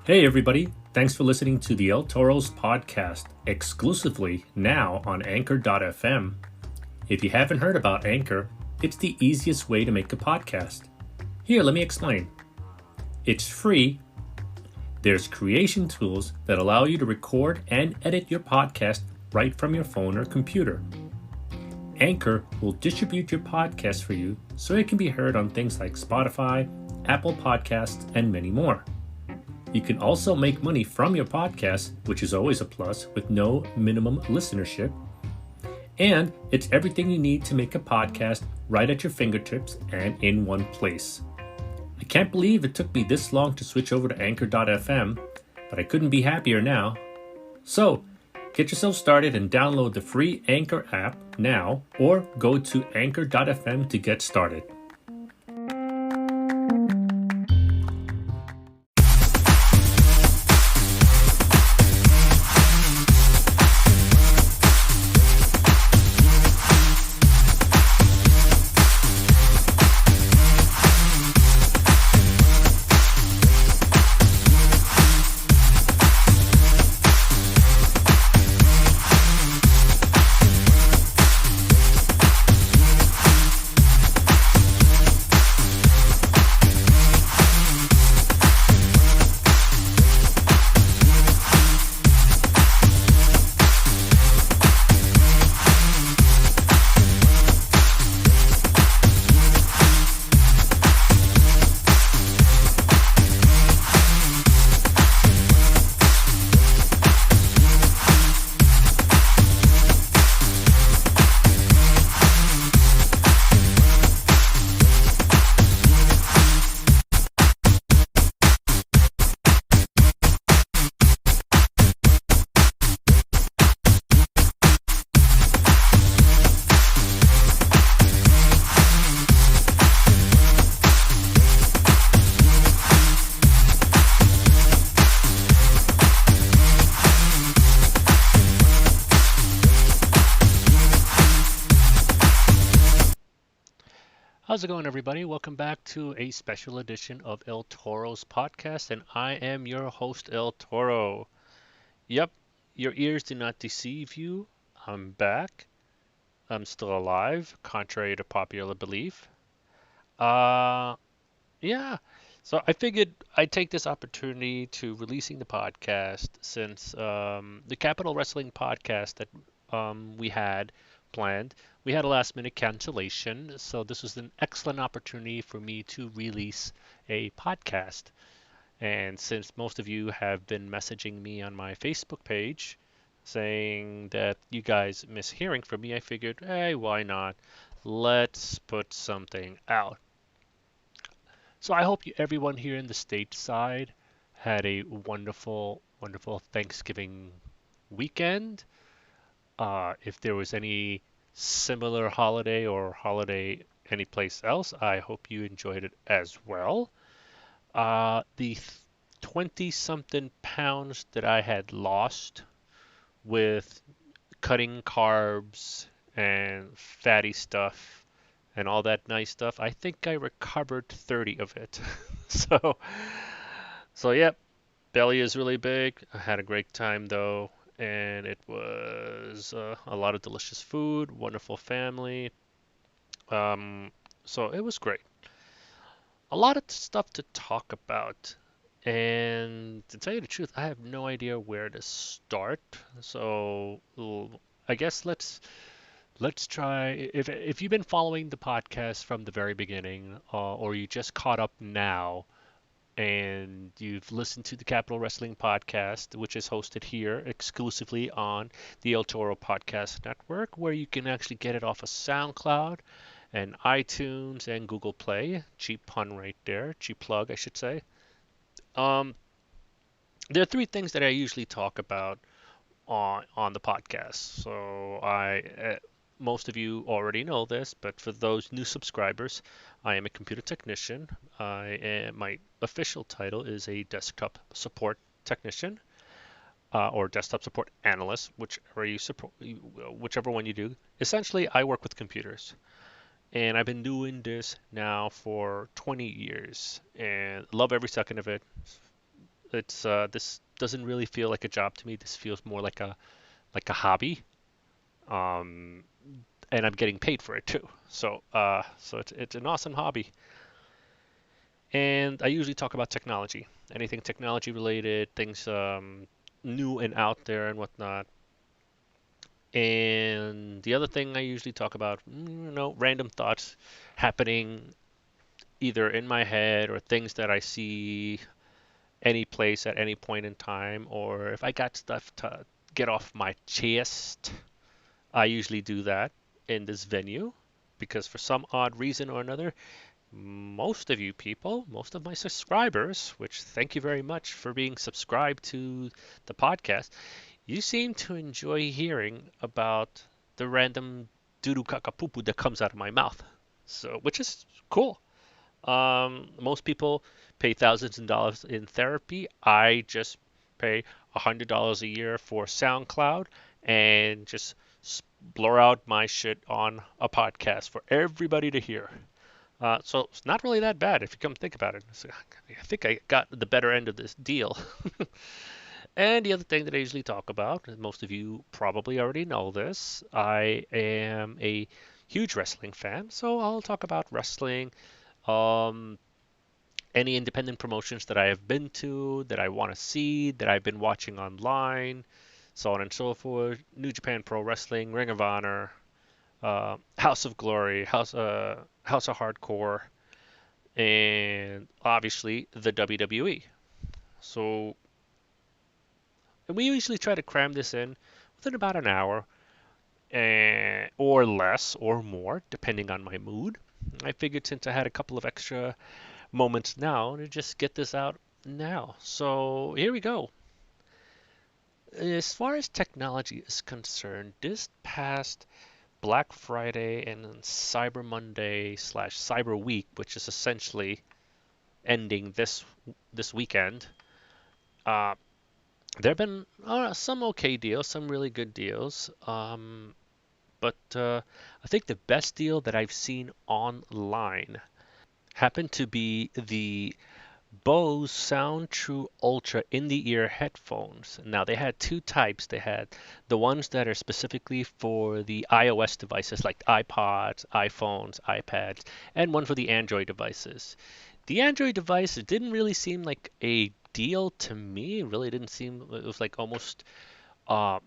Hey everybody, thanks for listening to the El Toro's podcast, exclusively now on Anchor.fm. If you haven't heard about Anchor, it's the easiest way to make a podcast. Here, let me explain. It's free. There's creation tools that allow you to record and edit your podcast right from your phone or computer. Anchor will distribute your podcast for you so it can be heard on things like Spotify, Apple Podcasts, and many more. You can also make money from your podcast, which is always a plus, with no minimum listenership. And it's everything you need to make a podcast right at your fingertips and in one place. I can't believe it took me this long to switch over to Anchor.fm, but I couldn't be happier now. So, get yourself started and download the free Anchor app now, or go to Anchor.fm to get started. How's it going, everybody? Welcome back to a special edition of El Toro's podcast, and I am your host, El Toro. Yep, your ears do not deceive you. I'm back. I'm still alive, contrary to popular belief. Uh, yeah. So I figured I'd take this opportunity to releasing the podcast since the Capital Wrestling podcast that we had planned, we had a last minute cancellation. So this was an excellent opportunity for me to release a podcast. And since most of you have been messaging me on my Facebook page saying that you guys miss hearing from me, I figured, hey, why not? Let's put something out. So I hope everyone here in the stateside had a wonderful, wonderful Thanksgiving weekend. If there was any similar holiday or holiday anyplace else, I hope you enjoyed it as well. The 20 something pounds that I had lost with cutting carbs and fatty stuff and all that nice stuff, I think I recovered 30 of it. So, so yep, belly is really big. I had a great time though, and it was a lot of delicious food, wonderful family. Um, so it was great. A lot of stuff to talk about. And to tell you the truth, I have no idea where to start. So I guess let's try. If you've been following the podcast from the very beginning, or you just caught up now, and you've listened to the Capital Wrestling Podcast, which is hosted here exclusively on the El Toro Podcast Network, where you can actually get it off of SoundCloud and iTunes and Google Play. Cheap pun right there. Cheap plug, I should say. Um, there are three things that I usually talk about on the podcast. So most of you already know this, but for those new subscribers, I am a computer technician. My official title is a desktop support technician, or desktop support analyst, whichever one you do. Essentially, I work with computers, and I've been doing this now for 20 years, and love every second of it. It's this doesn't really feel like a job to me. This feels more like a hobby. Um, and I'm getting paid for it too. So it's an awesome hobby. And I usually talk about technology, anything technology related, things new and out there and whatnot. And the other thing I usually talk about, random thoughts happening either in my head or things that I see any place at any point in time, or if I got stuff to get off my chest, I usually do that in this venue because for some odd reason or another, most of you people, most of my subscribers, which thank you very much for being subscribed to the podcast, you seem to enjoy hearing about the random doo-doo caca that comes out of my mouth. So, which is cool. Most people pay thousands of dollars in therapy. I just pay $100 a year for SoundCloud and just blur out my shit on a podcast for everybody to hear. So it's not really that bad if you come think about it. So I think I got the better end of this deal. And the other thing that I usually talk about, and most of you probably already know this, I am a huge wrestling fan, so I'll talk about wrestling, um, any independent promotions that I have been to, that I want to see, that I've been watching online, so on and so forth. New Japan Pro Wrestling, Ring of Honor, House of Glory, House of Hardcore, and obviously the WWE. So and we usually try to cram this in within about an hour, or less or more, depending on my mood. I figured since I had a couple of extra moments now to just get this out now. So here we go. As far as technology is concerned, this past Black Friday and Cyber Monday slash Cyber Week, which is essentially ending this weekend, uh, there have been some okay deals, some really good deals. But I think the best deal that I've seen online happened to be the Bose Sound True Ultra in the ear headphones. Now, they had two types. They had the ones that are specifically for the iOS devices like iPods, iPhones, iPads, and one for the Android devices. The Android device didn't really seem like a deal to me. It really didn't seem, it was like almost uh,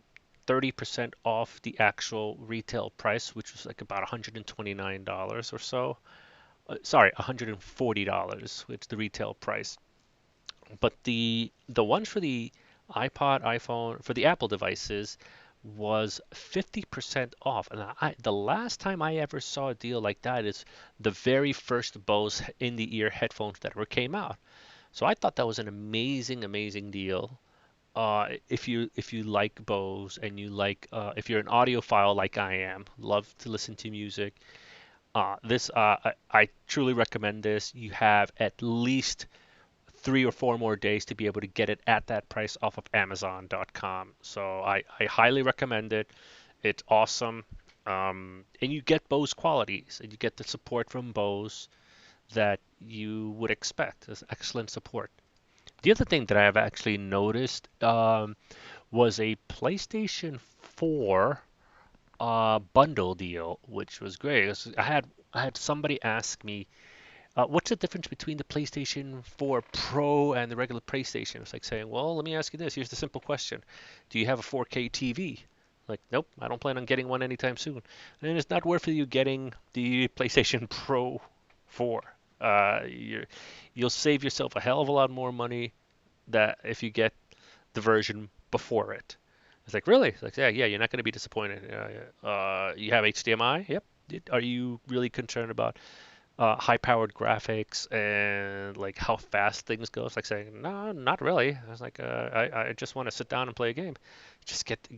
30% off the actual retail price, which was like about $129 or so. Sorry, $140, which is the retail price. But the ones for the iPod, iPhone, for the Apple devices was 50% off. And the last time I ever saw a deal like that is the very first Bose in-the-ear headphones that ever came out. So I thought that was an amazing, amazing deal. If you like Bose and you like if you're an audiophile like I am, love to listen to music, this I truly recommend this. You have at least 3 or 4 more days to be able to get it at that price off of Amazon.com. So I highly recommend it. It's awesome. And you get Bose qualities, and you get the support from Bose that you would expect. It's excellent support. The other thing that I have actually noticed was a PlayStation 4 bundle deal, which was great. I had somebody ask me, what's the difference between the PlayStation 4 Pro and the regular PlayStation? It's like saying, well, let me ask you this. Here's the simple question: do you have a 4K TV? Like, nope, I don't plan on getting one anytime soon. And it's not worth you getting the PlayStation Pro 4. You'll save yourself a hell of a lot more money that if you get the version before it. It's like, really? It's like, yeah, yeah, you're not going to be disappointed. You have HDMI? Yep. Are you really concerned about high-powered graphics and like how fast things go? It's like saying, no, not really. I was like, I just want to sit down and play a game. Just get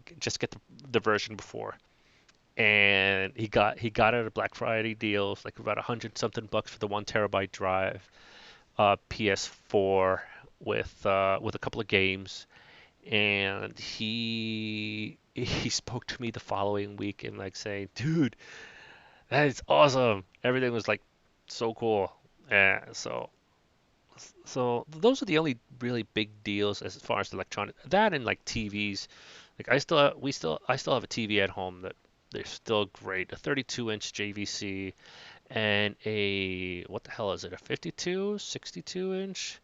the version before. And he got it at a Black Friday deals, like about 100 something bucks for the 1 terabyte drive, PS4 with a couple of games, and he spoke to me the following week and like saying, dude, that is awesome. Everything was like so cool. So So those are the only really big deals as far as electronic. That and like TVs. Like I still have a TV at home that they're still great. A 32-inch JVC and a what the hell is it? A 52, 62-inch,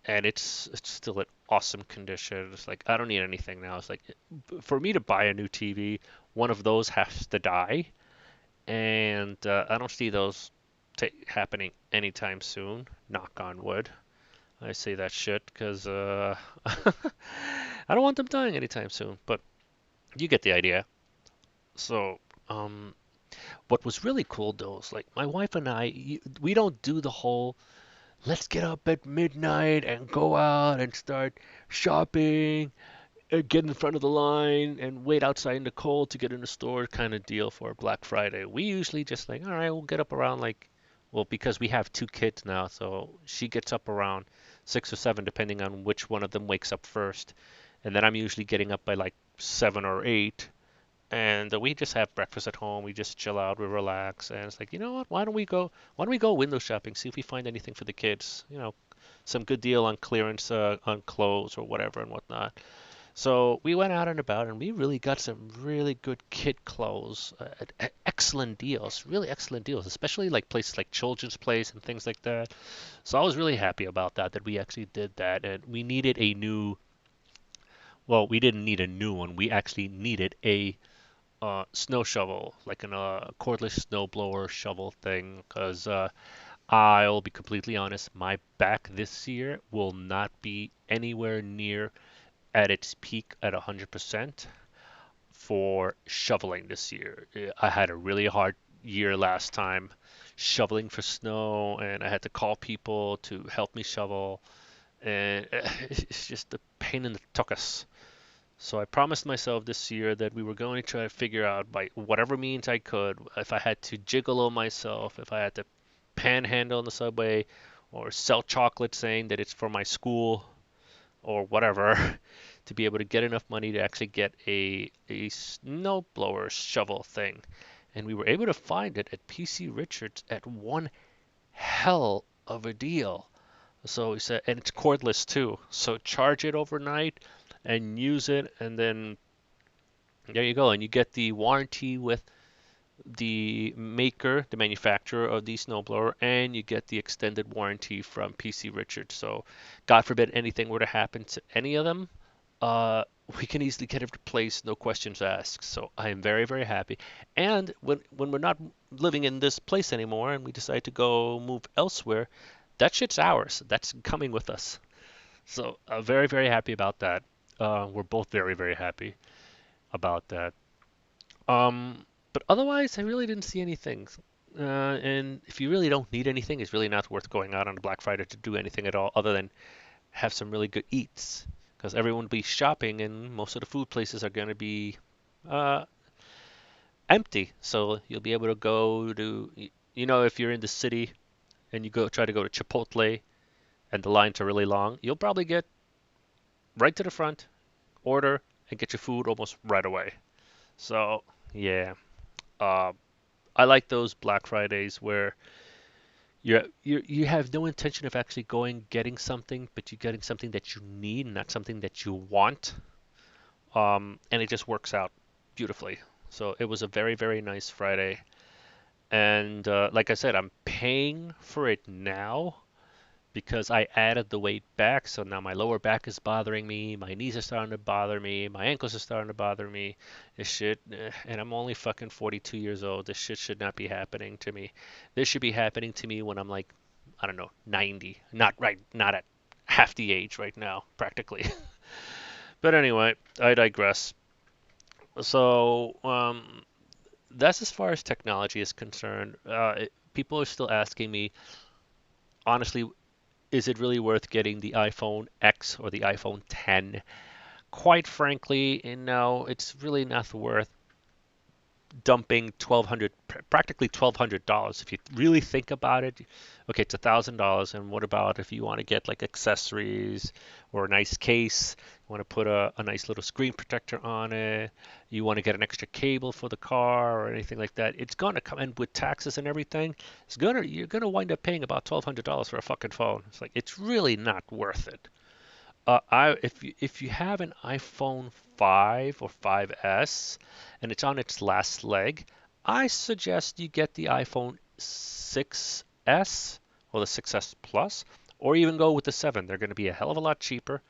and it's still in awesome condition. It's like I don't need anything now. It's like for me to buy a new TV, one of those has to die, and I don't see those happening anytime soon. Knock on wood. I say that shit because I don't want them dying anytime soon. But you get the idea. So, um, what was really cool though is like my wife and we don't do the whole let's get up at midnight and go out and start shopping, get in front of the line and wait outside in the cold to get in the store kind of deal for Black Friday. We usually just like, all right, we'll get up around like, well, because we have two kids now, so she gets up around 6 or 7, depending on which one of them wakes up first. And then I'm usually getting up by like 7 or 8. And we just have breakfast at home. We just chill out, we relax, and it's like, you know what? Why don't we go window shopping? See if we find anything for the kids. Some good deal on clearance on clothes or whatever and whatnot. So we went out and about, and we really got some really good kid clothes at excellent deals, really excellent deals, especially like places like Children's Place and things like that. So I was really happy about that we actually did that, and we needed a new. Well, we didn't need a new one. We actually needed a snow shovel, like a cordless snow blower shovel thing, because I'll be completely honest, my back this year will not be anywhere near at its peak at 100% for shoveling this year. I had a really hard year last time shoveling for snow, and I had to call people to help me shovel, and it's just a pain in the tuchus. So I promised myself this year that we were going to try to figure out by whatever means I could, if I had to gigolo myself, if I had to panhandle on the subway, or sell chocolate saying that it's for my school, or whatever, to be able to get enough money to actually get a snow blower shovel thing. And we were able to find it at PC Richards at one hell of a deal. So he said, and it's cordless too. So charge it overnight and use it, and then there you go. And you get the warranty with the maker, the manufacturer of the snowblower, and you get the extended warranty from PC Richards. So, God forbid anything were to happen to any of them, uh, we can easily get it replaced, no questions asked. So I am very, very happy. And when we're not living in this place anymore and we decide to go move elsewhere, that shit's ours. That's coming with us. So very, very happy about that. We're both very, very happy about that. But otherwise, I really didn't see anything. And if you really don't need anything, it's really not worth going out on Black Friday to do anything at all other than have some really good eats. Because everyone will be shopping and most of the food places are going to be uh, empty. So you'll be able to go to, if you're in the city and you try to go to Chipotle and the lines are really long, you'll probably get right to the front, order, and get your food almost right away. So, yeah. Uh, I like those Black Fridays where you have no intention of actually going getting something, but you're getting something that you need, not something that you want. And it just works out beautifully. So it was a very, very nice Friday. And like I said, I'm paying for it now because I added the weight back. So now my lower back is bothering me, my knees are starting to bother me, my ankles are starting to bother me. This shit, and I'm only fucking 42 years old. This shit should not be happening to me. This should be happening to me when I'm like, I don't know, 90. Not at half the age right now, practically. But anyway, I digress. So, that's as far as technology is concerned. People are still asking me, honestly, is it really worth getting the iPhone X or the iPhone 10? Quite frankly, no, it's really not worth. dumping practically $1,200. If you really think about it, okay, it's $1,000, and what about if you want to get like accessories or a nice case? You want to put a nice little screen protector on it. You want to get an extra cable for the car or anything like that. It's gonna come in with taxes and everything. You're gonna wind up paying about $1,200 for a fucking phone. It's like it's really not worth it. If you have an iPhone 5 or 5S and it's on its last leg, I suggest you get the iPhone 6S or the 6S Plus, or even go with the 7. They're going to be a hell of a lot cheaper.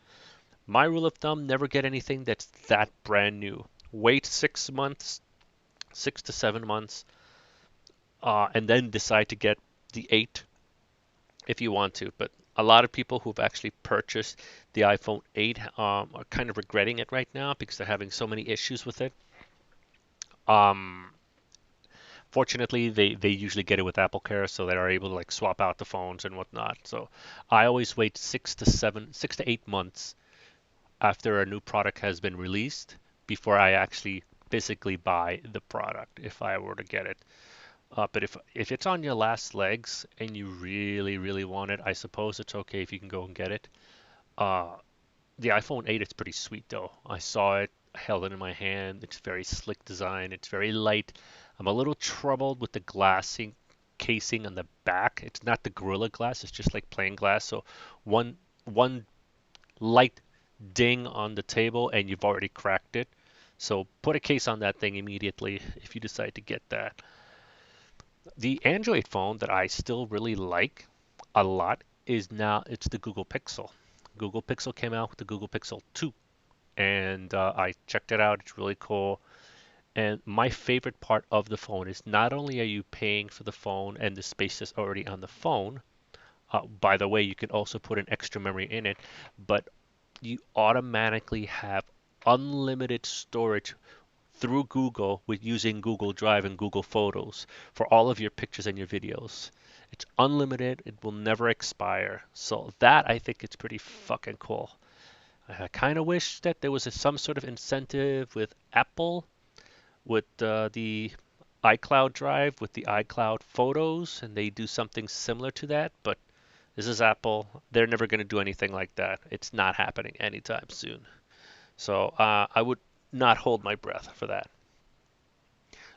My rule of thumb: never get anything that's that brand new. Wait 6 months, 6 to 7 months, and then decide to get the 8 if you want to. But a lot of people who've actually purchased the iPhone 8 are kind of regretting it right now because they're having so many issues with it. Um, Fortunately, they usually get it with Apple Care, so they are able to like swap out the phones and whatnot. So I always wait 6 to 8 months after a new product has been released before I actually physically buy the product if I were to get it. But if it's on your last legs and you really, really want it, I suppose it's okay if you can go and get it. Uh, the iPhone 8 is pretty sweet though. I saw it, I held it in my hand. It's very slick design. It's very light. I'm a little troubled with the glassing casing on the back. It's not the Gorilla Glass. It's just like plain glass. So one light ding on the table and you've already cracked it. So put a case on that thing immediately if you decide to get that. The Android phone that I still really like a lot is now it's the Google Pixel. Google Pixel came out with the Google Pixel 2, and I checked it out. It's really cool. And my favorite part of the phone is not only are you paying for the phone and the space is already on the phone, by the way, you can also put an extra memory in it, but you automatically have unlimited storage through Google with using Google Drive and Google Photos for all of your pictures and your videos. It's unlimited, it will never expire. So that I think it's pretty fucking cool. I kind of wish that there was some sort of incentive with Apple with the iCloud Drive with the iCloud Photos and they do something similar to that, but this is Apple. They're never going to do anything like that. It's not happening anytime soon. So I would not hold my breath for that.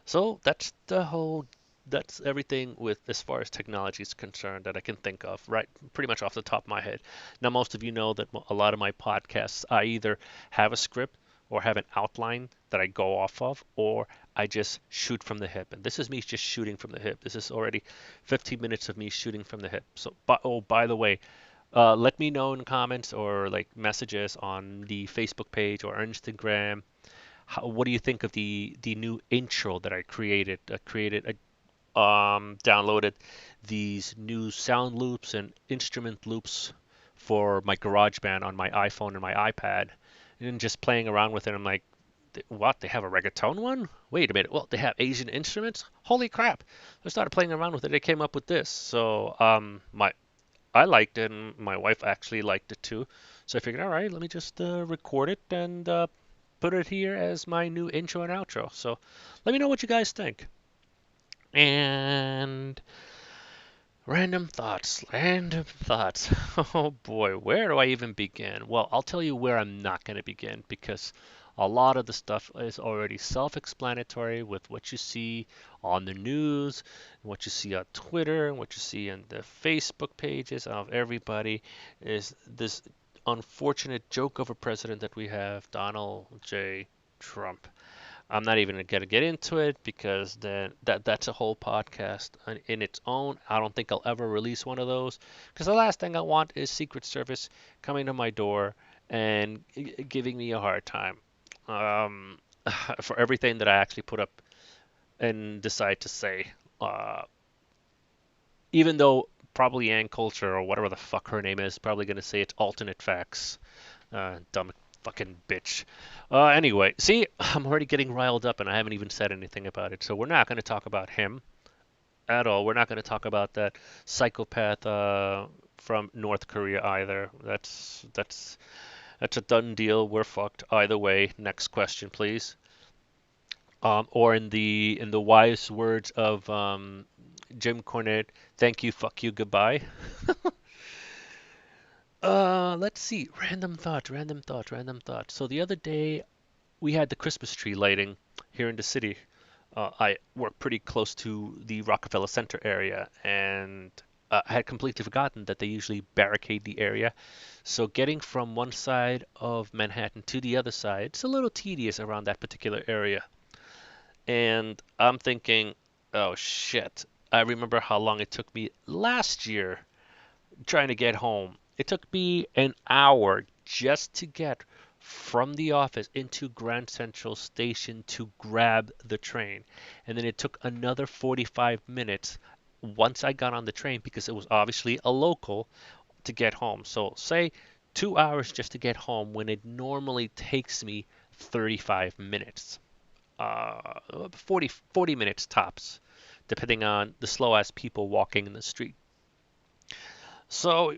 So that's everything with as far as technology is concerned that I can think of, right? Pretty much off the top of my head. Now, most of you know that a lot of my podcasts, I either have a script or have an outline that I go off of, or I just shoot from the hip. And this is me just shooting from the hip. This is already 15 minutes of me shooting from the hip. So, by the way, let me know in comments or like messages on the Facebook page or Instagram what do you think of the new intro that I created? Downloaded these new sound loops and instrument loops for my GarageBand on my iPhone and my iPad, and just playing around with it. I'm like, what? They have a reggaeton one? Wait a minute. Well, they have Asian instruments? Holy crap! I started playing around with it. They came up with this. So my I liked it, and my wife actually liked it too. So I figured, all right, let me just record it and put it here as my new intro and outro. So let me know what you guys think. And random thoughts, random thoughts. Oh boy, where do I even begin? Well, I'll tell you where I'm not going to begin because a lot of the stuff is already self-explanatory with what you see on the news, what you see on Twitter, and what you see in the Facebook pages of everybody is this unfortunate joke of a president that we have, Donald J. Trump. I'm not even going to get into it because then that's a whole podcast in its own. I don't think I'll ever release one of those because the last thing I want is Secret Service coming to my door and giving me a hard time um, for everything that I actually put up and decide to say. Uh, Even though probably Ann Coulter or whatever the fuck her name is probably going to say it's alternate facts. Dumb fucking bitch. Anyway, see, I'm already getting riled up and I haven't even said anything about it. So we're not going to talk about him at all. We're not going to talk about that psychopath from North Korea either. That's a done deal. We're fucked either way. Next question, please. Or in the wise words of Jim Cornette, thank you, fuck you, goodbye. Let's see. Random thought, random thought, random thought. So the other day we had the Christmas tree lighting here in the city. I work pretty close to the Rockefeller Center area, and I had completely forgotten that they usually barricade the area. So getting from one side of Manhattan to the other side, it's a little tedious around that particular area. And I'm thinking, oh shit. I remember how long it took me last year trying to get home. It took me an hour just to get from the office into Grand Central Station to grab the train. And then it took another 45 minutes once I got on the train because it was obviously a local to get home. So, say 2 hours just to get home when it normally takes me 35 minutes. 40 minutes tops, depending on the slow ass people walking in the street. So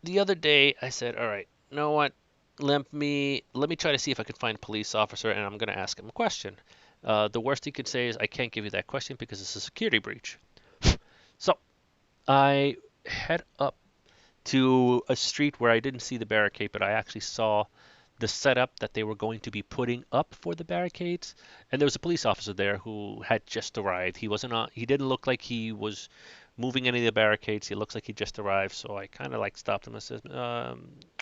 the other day I said, all right, you know what? Let me try to see if I can find a police officer, and I'm going to ask him a question. The worst he could say is, I can't give you that question because it's a security breach. So I head up to a street where I didn't see the barricade, but I actually saw the setup that they were going to be putting up for the barricades. And there was a police officer there who had just arrived. He wasn't on, he didn't look like he was moving any of the barricades. He looks like he just arrived. So I kind of like stopped him and said,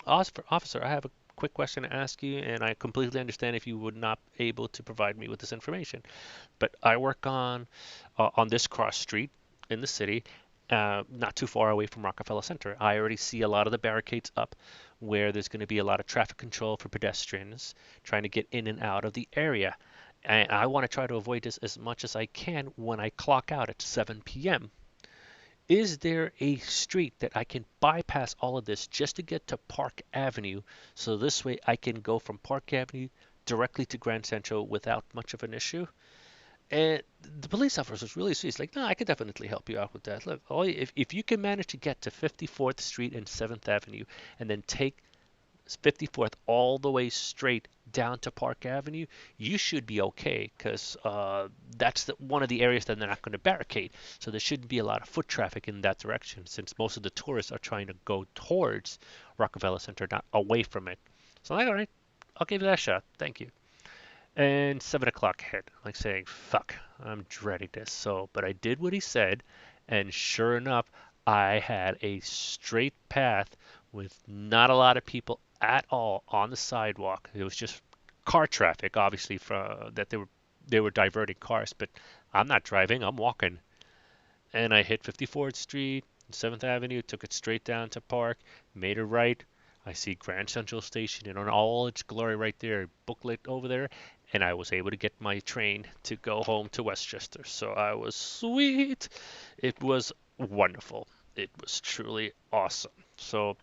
officer, I have a quick question to ask you, and I completely understand if you would not able to provide me with this information. But I work on this cross street in the city, not too far away from Rockefeller Center. I already see a lot of the barricades up where there's going to be a lot of traffic control for pedestrians trying to get in and out of the area. And I want to try to avoid this as much as I can when I clock out at 7 p.m. Is there a street that I can bypass all of this just to get to Park Avenue so this way I can go from Park Avenue directly to Grand Central without much of an issue? And the police officer was really sweet. He's like, no, I could definitely help you out with that. Look, if you can manage to get to 54th Street and 7th Avenue and then take 54th all the way straight down to Park Avenue, you should be okay because that's one of the areas that they're not going to barricade. So there shouldn't be a lot of foot traffic in that direction since most of the tourists are trying to go towards Rockefeller Center, not away from it. So I'm like, all right, I'll give it that a shot. Thank you. And 7 o'clock hit, like saying, fuck, I'm dreading this. So, but I did what he said, and sure enough, I had a straight path with not a lot of people at all on the sidewalk. It was just car traffic, obviously, for that they were diverting cars, but I'm not driving, I'm walking. And I hit 54th Street, 7th Avenue, took it straight down to Park, made a right. I see Grand Central Station in all its glory right there, booklet over there, and I was able to get my train to go home to Westchester. So I was sweet. It was wonderful. It was truly awesome. So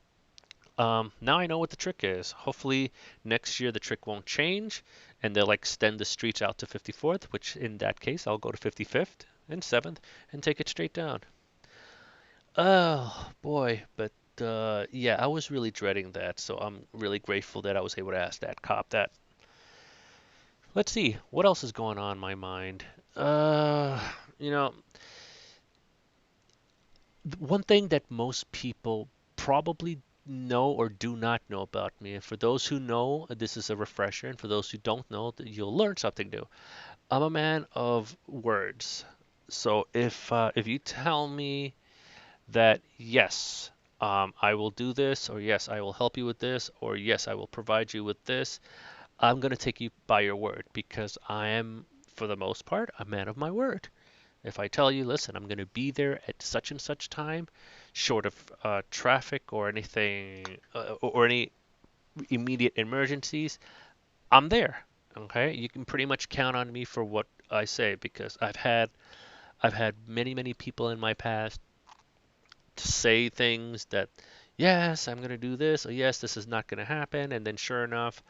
now I know what the trick is. Hopefully next year the trick won't change and they'll extend the streets out to 54th, which in that case I'll go to 55th and 7th and take it straight down. Oh boy, but yeah, I was really dreading that, so I'm really grateful that I was able to ask that cop that. Let's see, what else is going on in my mind? Uh, you know, one thing that most people probably know or do not know about me, and for those who know, this is a refresher, and for those who don't know, you'll learn something new. I'm a man of words. So if you tell me that yes, I will do this, or yes, I will help you with this, or yes, I will provide you with this, I'm going to take you by your word because I am, for the most part, a man of my word. If I tell you, listen, I'm going to be there at such and such time, short of traffic or anything, or any immediate emergencies, I'm there. Okay, you can pretty much count on me for what I say because I've had many people in my past to say things that yes, I'm going to do this, or yes, this is not going to happen, and then sure enough,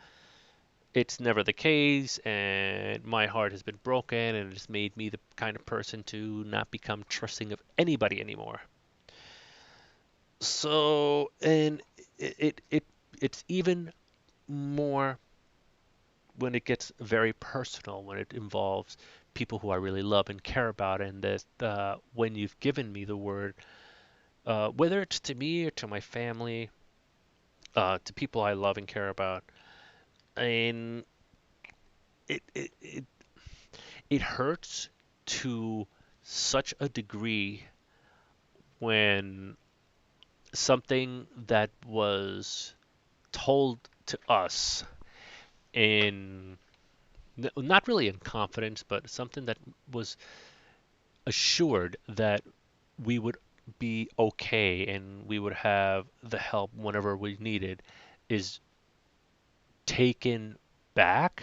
it's never the case, and my heart has been broken, and it's made me the kind of person to not become trusting of anybody anymore. So, and it it's even more when it gets very personal, when it involves people who I really love and care about, and that when you've given me the word, whether it's to me or to my family, to people I love and care about, and it it it, it hurts to such a degree when something that was told to us in not really in confidence, but something that was assured that we would be okay and we would have the help whenever we needed is taken back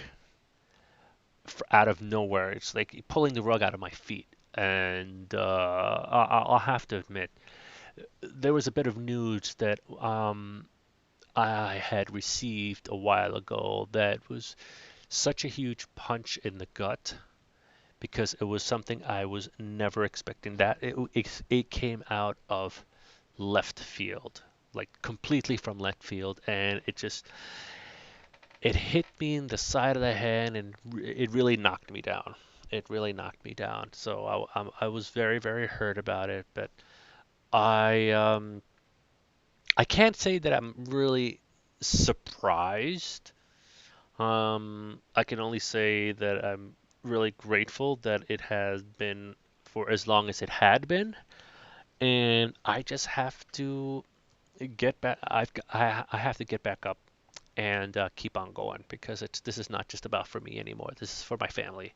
out of nowhere. It's like pulling the rug out of my feet. And I'll have to admit, there was a bit of news that I had received a while ago that was such a huge punch in the gut because it was something I was never expecting. That it came out of left field, like completely from left field, and it hit me in the side of the head, and it really knocked me down. It really knocked me down. So I was very very hurt about it, but I um I can't say that I'm really surprised. I can only say that I'm really grateful that it has been for as long as it had been, and I just have to get back. I have to get back up and keep on going because this is not just about for me anymore. This is for my family.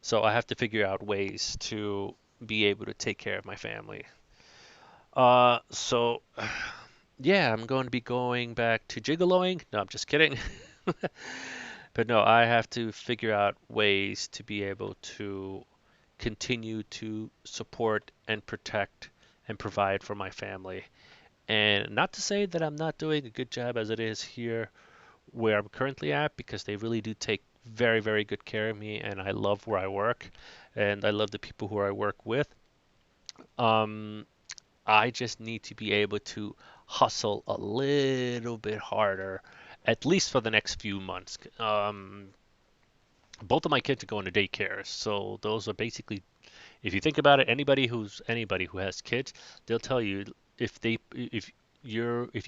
So I have to figure out ways to be able to take care of my family. So yeah, I'm going to be going back to gigoloing. No, I'm just kidding. But no, I have to figure out ways to be able to continue to support and protect and provide for my family. And not to say that I'm not doing a good job as it is here where I'm currently at, because they really do take very, very good care of me, and I love where I work, and I love the people who I work with. Um, I just need to be able to hustle a little bit harder, at least for the next few months. Both of my kids are going to daycare, so those are basically, if you think about it, anybody who has kids, they'll tell you if you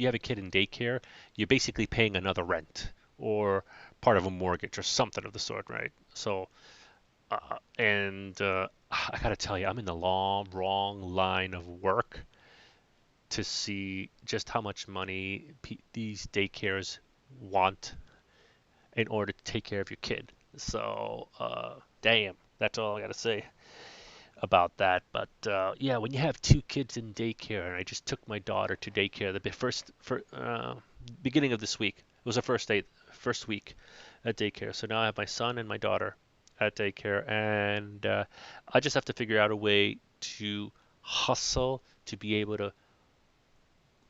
have a kid in daycare, you're basically paying another rent or part of a mortgage or something of the sort, right? So, and I gotta tell you, I'm in the long, wrong line of work to see just how much money these daycares want in order to take care of your kid. So, damn, that's all I gotta say about that. But yeah, when you have two kids in daycare, and I just took my daughter to daycare the beginning of this week. It was her first week at daycare. So now I have my son and my daughter at daycare, and I just have to figure out a way to hustle to be able to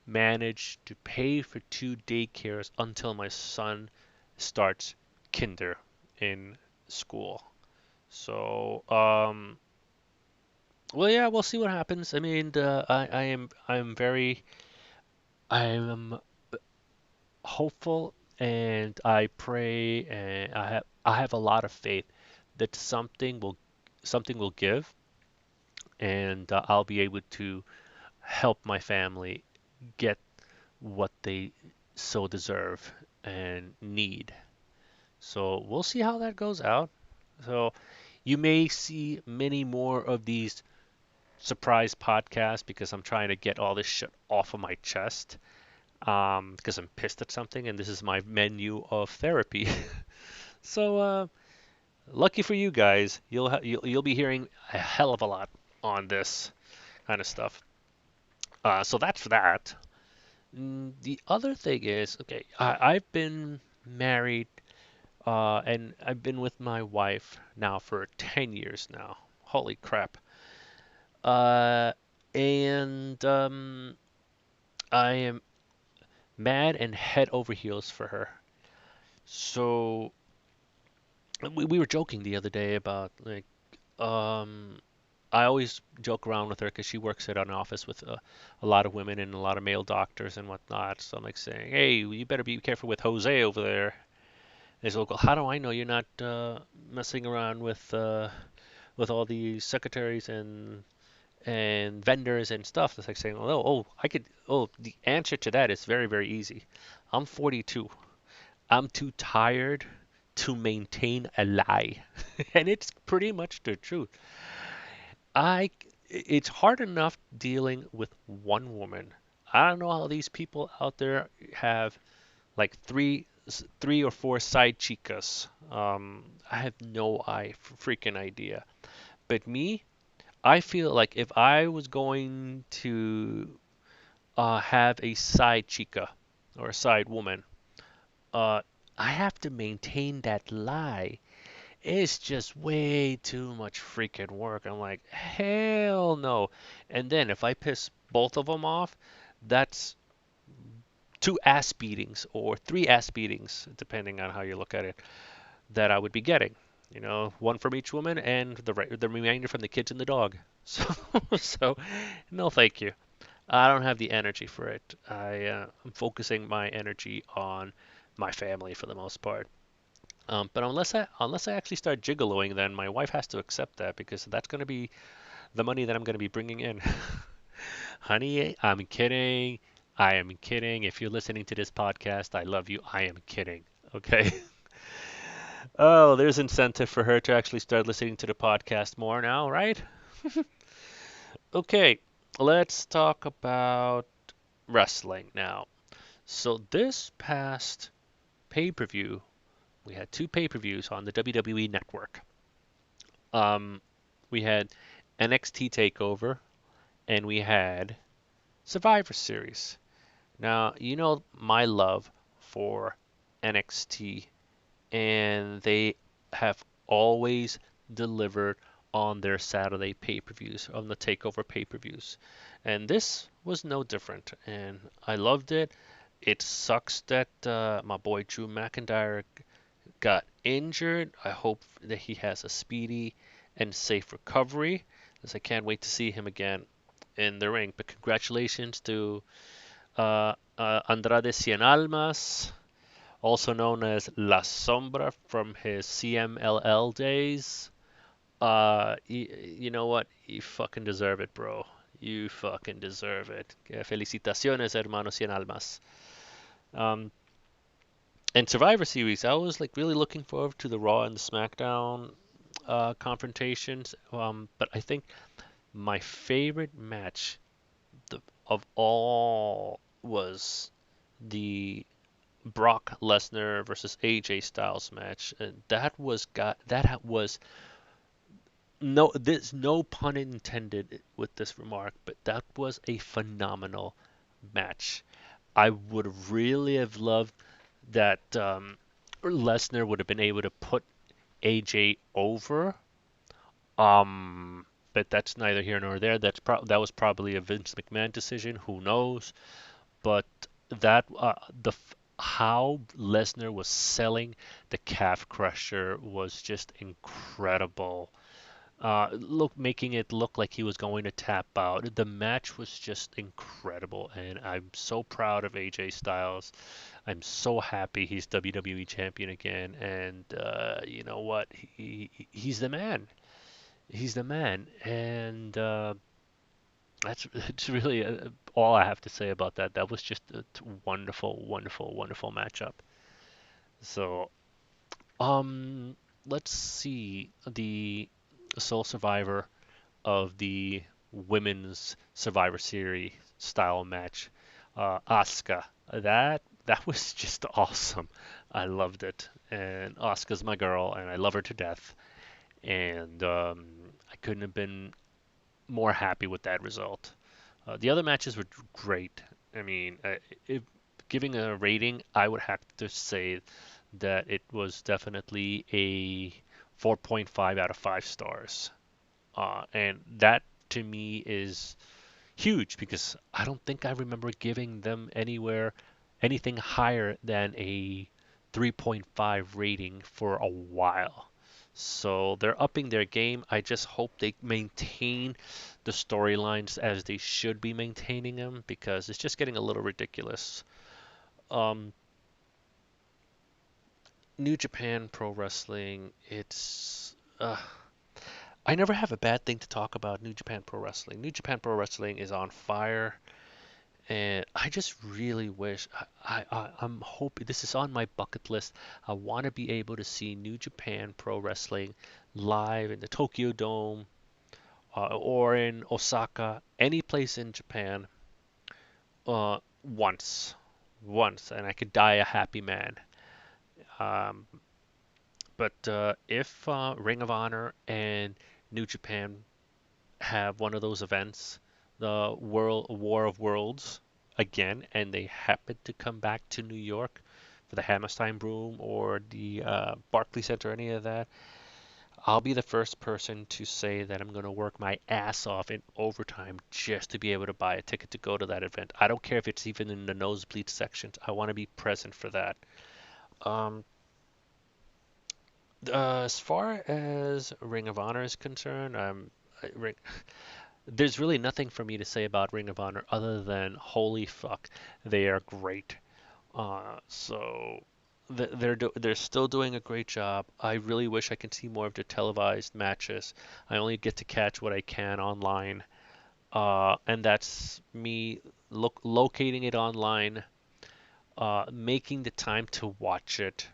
manage to pay for two daycares until my son starts kinder in school. So, well, yeah, we'll see what happens. I mean, I am hopeful, and I pray, and I have a lot of faith that something will give, and I'll be able to help my family get what they so deserve and need. So we'll see how that goes out. So you may see many more of these surprise podcasts because I'm trying to get all this shit off of my chest. Because I'm pissed at something, and this is my menu of therapy. So, lucky for you guys, you'll be hearing a hell of a lot on this kind of stuff. So that's that. The other thing is, okay, I've been married, and I've been with my wife now for 10 years now. Holy crap. Uh, and I am mad and head over heels for her. So we were joking the other day about like um I always joke around with her because she works at an office with a lot of women and a lot of male doctors and whatnot. So I'm like saying, "Hey, you better be careful with Jose over there." And so, how do I know you're not messing around with all the secretaries and vendors and stuff? It's like saying, I could. Oh, the answer to that is very, very easy. I'm 42. I'm too tired to maintain a lie, and it's pretty much the truth. I it's hard enough dealing with one woman. I don't know how these people out there have like three or four side chicas. I have no freaking idea. But me, I feel like if I was going to have a side chica or a side woman, uh, I have to maintain that lie. It's just way too much freaking work. I'm like, hell no. And then if I piss both of them off, that's two ass beatings or three ass beatings, depending on how you look at it, that I would be getting. You know, one from each woman and the remainder from the kids and the dog. So, so no, thank you. I don't have the energy for it. I'm focusing my energy on my family for the most part. But unless I actually start gigoloing, then my wife has to accept that because that's going to be the money that I'm going to be bringing in. Honey, I'm kidding. I am kidding. If you're listening to this podcast, I love you. I am kidding. Okay. Oh, there's incentive for her to actually start listening to the podcast more now, right? Okay, let's talk about wrestling now. So this past pay-per-view, we had two pay-per-views on the WWE Network. Um, we had NXT Takeover and we had Survivor Series. Now, you know my love for NXT, and they have always delivered on their Saturday pay-per-views, on the Takeover pay-per-views. And this was no different, and I loved it. It sucks that my boy Drew McIntyre got injured. I hope that he has a speedy and safe recovery, as I can't wait to see him again in the ring. But congratulations to Andrade Cien Almas, also known as La Sombra from his CMLL days. You know what? You fucking deserve it, bro. You fucking deserve it. Felicitaciones, hermano Cien Almas. Um, and Survivor Series, I was like really looking forward to the Raw and the SmackDown confrontations. But I think my favorite match of all was the Brock Lesnar versus AJ Styles match. That was there's no pun intended with this remark, but that was a phenomenal match. I would really have loved that Lesnar would have been able to put AJ over. Um, but that's neither here nor there. That was probably a Vince McMahon decision. Who knows? But that how Lesnar was selling the calf crusher was just incredible. Making it look like he was going to tap out. The match was just incredible, and I'm so proud of AJ Styles. I'm so happy he's WWE champion again, and you know what? He's the man. He's the man, and that's really all I have to say about that. That was just a wonderful, wonderful, wonderful matchup. So, um, let's see the sole survivor of the women's Survivor Series style match, Asuka. That was just awesome. I loved it, and Asuka's my girl, and I love her to death. And I couldn't have been more happy with that result. The other matches were great. I mean, if giving a rating, I would have to say that it was definitely a 4.5 out of 5 stars. And that to me is huge because I don't think I remember giving them anything higher than a 3.5 rating for a while. So they're upping their game. I just hope they maintain the storylines as they should be maintaining them because it's just getting a little ridiculous. Um, New Japan Pro Wrestling, I never have a bad thing to talk about New Japan Pro Wrestling. New Japan Pro Wrestling is on fire, and I just really wish I'm hoping this is on my bucket list. I want to be able to see New Japan Pro Wrestling live in the Tokyo Dome, or in Osaka, any place in Japan, once, and I could die a happy man. Um, but if Ring of Honor and New Japan have one of those events, the World War of Worlds again, and they happen to come back to New York for the Hammerstein Room or the Barclay Center, any of that, I'll be the first person to say that I'm going to work my ass off in overtime just to be able to buy a ticket to go to that event. I don't care if it's even in the nosebleed sections. I want to be present for that. Um, as far as Ring of Honor is concerned, there's really nothing for me to say about Ring of Honor other than holy fuck, they are great. So they're still doing a great job. I really wish I could see more of the televised matches. I only get to catch what I can online, and that's me locating it online, making the time to watch it.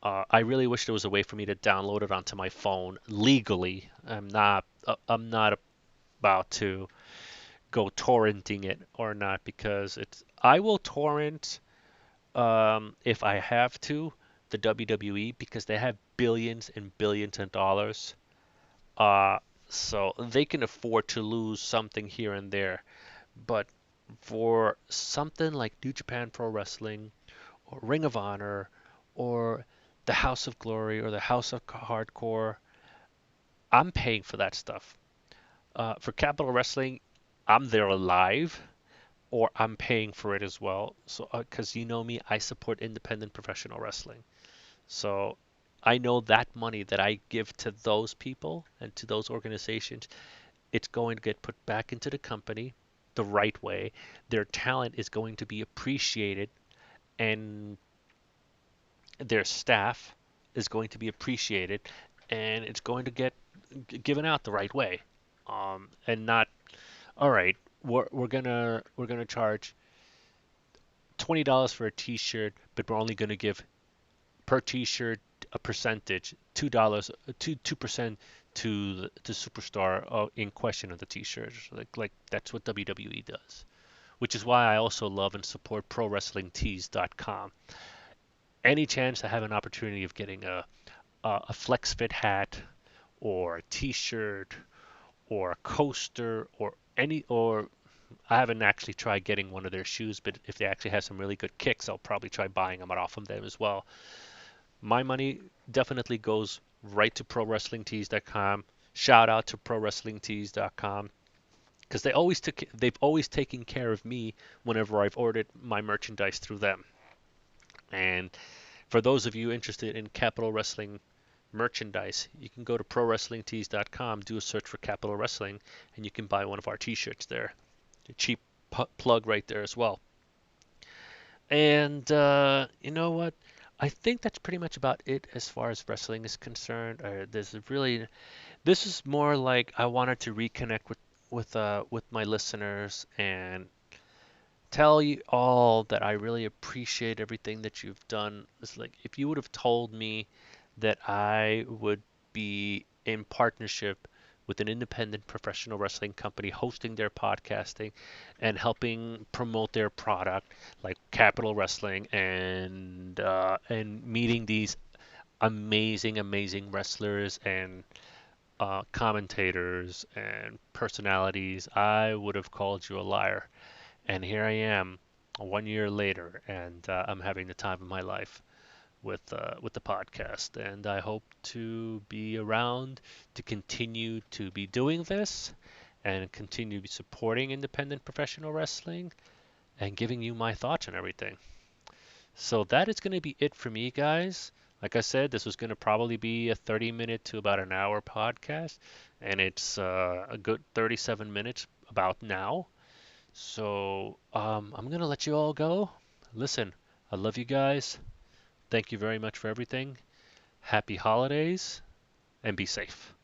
I really wish there was a way for me to download it onto my phone legally. I'm not about to go torrenting it or not because it's I will torrent, if I have to, the WWE because they have billions and billions of dollars. Uh, so they can afford to lose something here and there. But for something like New Japan Pro Wrestling or Ring of Honor or the House of Glory or the House of Hardcore, I'm paying for that stuff. For Capital Wrestling, I'm there live or I'm paying for it as well. So, because you know me, I support independent professional wrestling. So, I know that money that I give to those people and to those organizations, it's going to get put back into the company the right way. Their talent is going to be appreciated, and their staff is going to be appreciated, and it's going to get given out the right way. And not, all right, we're gonna charge $20 for a T-shirt, but we're only going to give per T-shirt a percentage, $2, 2% to the superstar in question of the T-shirt. Like that's what WWE does, which is why I also love and support ProWrestlingTees.com. Any chance I have an opportunity of getting a flex fit hat or a T-shirt or a coaster or I haven't actually tried getting one of their shoes, but if they actually have some really good kicks, I'll probably try buying them off of them as well. My money definitely goes right to ProWrestlingTees.com. Shout out to ProWrestlingTees.com because they've always taken care of me whenever I've ordered my merchandise through them. And for those of you interested in Capital Wrestling merchandise, you can go to ProWrestlingTees.com, do a search for Capital Wrestling, and you can buy one of our T-shirts there. A cheap plug right there as well. And you know what? I think that's pretty much about it as far as wrestling is concerned. This is more like I wanted to reconnect with my listeners and tell you all that I really appreciate everything that you've done. It's like if you would have told me that I would be in partnership with an independent professional wrestling company hosting their podcasting and helping promote their product like Capital Wrestling and meeting these amazing wrestlers and commentators and personalities, I would have called you a liar. And here I am, 1 year later, and I'm having the time of my life with the podcast. And I hope to be around to continue to be doing this and continue to be supporting independent professional wrestling and giving you my thoughts on everything. So that is going to be it for me, guys. Like I said, this was going to probably be a 30-minute to about an hour podcast, and it's a good 37 minutes about now. So I'm gonna let you all go. Listen, I love you guys. Thank you very much for everything. Happy holidays and be safe.